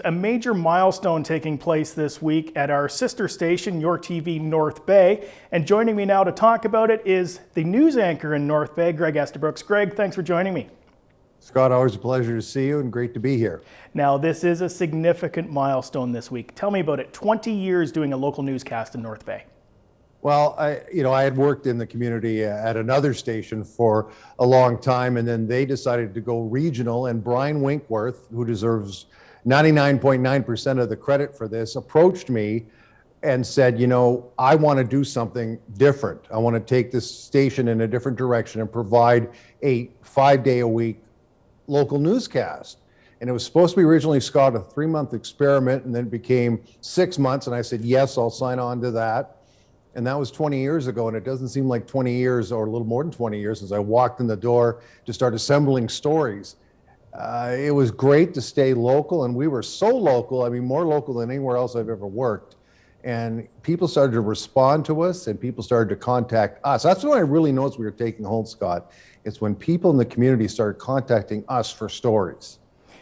a major milestone taking place this week at our sister station, YourTV North Bay. And joining me now to talk about it is the news anchor in North Bay, Greg Estabrooks. Greg, thanks for joining me. Scott, always a pleasure to see you and great to be here. Now, this is a significant milestone this week. Tell me about it. 20 years doing a local newscast in North Bay. Well, I had worked in the community at another station for a long time, and then they decided to go regional, and Brian Winkworth, who deserves 99.9% of the credit for this, approached me and said, I want to do something different. I want to take this station in a different direction and provide a 5-day-a-week local newscast. And it was supposed to be originally, Scott, a 3-month experiment, and then it became 6 months, and I said, yes, I'll sign on to that. And that was 20 years ago, and it doesn't seem like 20 years or a little more than 20 years since I walked in the door to start assembling stories. It was great to stay local, and we were so local, I mean, more local than anywhere else I've ever worked. And people started to respond to us, and people started to contact us. That's when I really noticed we were taking hold, Scott. It's when people in the community started contacting us for stories.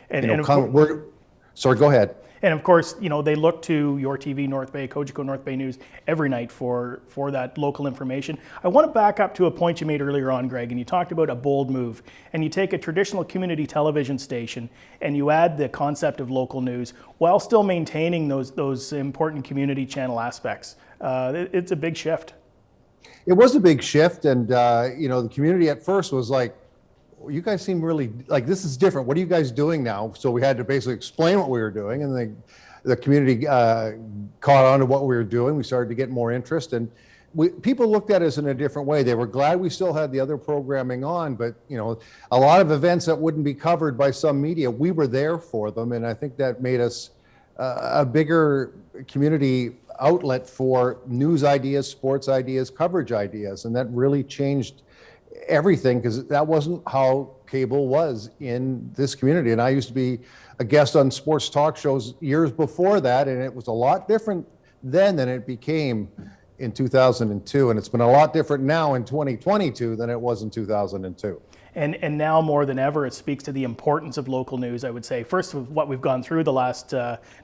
Sorry, go ahead. And of course, they look to YourTV North Bay, Cogeco North Bay News every night for that local information. I want to back up to a point you made earlier on, Greg, and you talked about a bold move. And you take a traditional community television station and you add the concept of local news while still maintaining those important community channel aspects. It's a big shift. It was a big shift, and the community at first was like, you guys seem really like this is different. What are you guys doing now? So we had to basically explain what we were doing, and the community caught on to what we were doing. We started to get more interest, and people looked at us in a different way. They were glad we still had the other programming on, but a lot of events that wouldn't be covered by some media, we were there for them, and I think that made us a bigger community outlet for news ideas, sports ideas, coverage ideas, and that really changed everything, because that wasn't how cable was in this community. And I used to be a guest on sports talk shows years before that, and it was a lot different then than it became in 2002, and it's been a lot different now in 2022 than it was in 2002. And now more than ever, it speaks to the importance of local news, I would say. First, with what we've gone through the last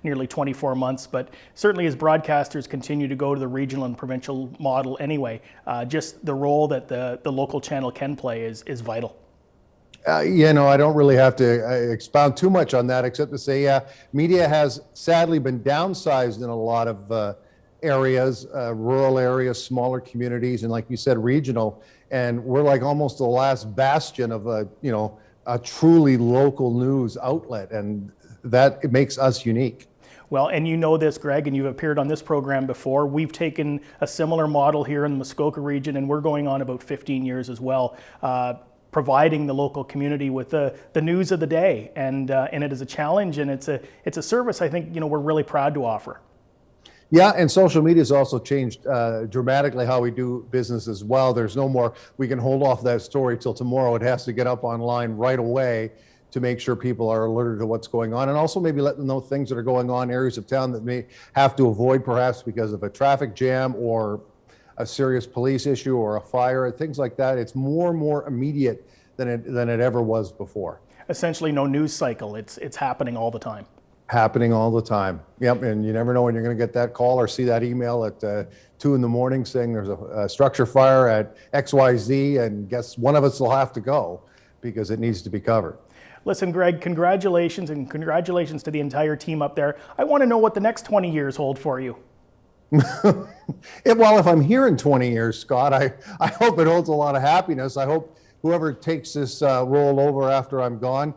nearly 24 months, but certainly as broadcasters continue to go to the regional and provincial model anyway, just the role that the local channel can play is vital. I don't really have to expound too much on that, except to say, media has sadly been downsized in a lot of areas, rural areas, smaller communities, and like you said, regional. And we're like almost the last bastion of a truly local news outlet, and it makes us unique. Well, and you know this, Greg, and you've appeared on this program before. We've taken a similar model here in the Muskoka region, and we're going on about 15 years as well, providing the local community with the news of the day. And it is a challenge, and it's a service I think we're really proud to offer. Yeah, and social media has also changed dramatically how we do business as well. There's no more, we can hold off that story till tomorrow. It has to get up online right away to make sure people are alerted to what's going on, and also maybe let them know things that are going on, areas of town that may have to avoid perhaps because of a traffic jam or a serious police issue or a fire, things like that. It's more and more immediate than it ever was before. Essentially no news cycle, it's happening all the time. Happening all the time. Yep, and you never know when you're going to get that call or see that email at 2 in the morning saying there's a structure fire at XYZ, and guess one of us will have to go because it needs to be covered. Listen, Greg, congratulations, and congratulations to the entire team up there. I want to know what the next 20 years hold for you. Well, if I'm here in 20 years, Scott, I hope it holds a lot of happiness. I hope whoever takes this role over after I'm gone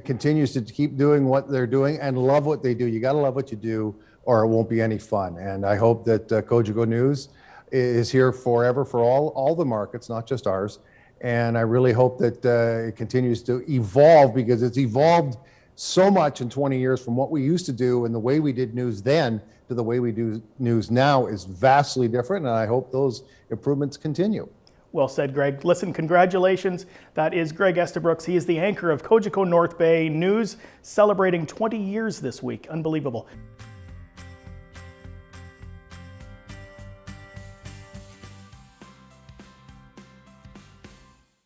continues to keep doing what they're doing and love what they do. You got to love what you do, or it won't be any fun. And I hope that Cogeco News is here forever for all the markets, not just ours. And I really hope that it continues to evolve, because it's evolved so much in 20 years from what we used to do, and the way we did news then to the way we do news now is vastly different. And I hope those improvements continue. Well said, Greg. Listen, congratulations. That is Greg Estabrooks. He is the anchor of Cogeco North Bay News, celebrating 20 years this week. Unbelievable.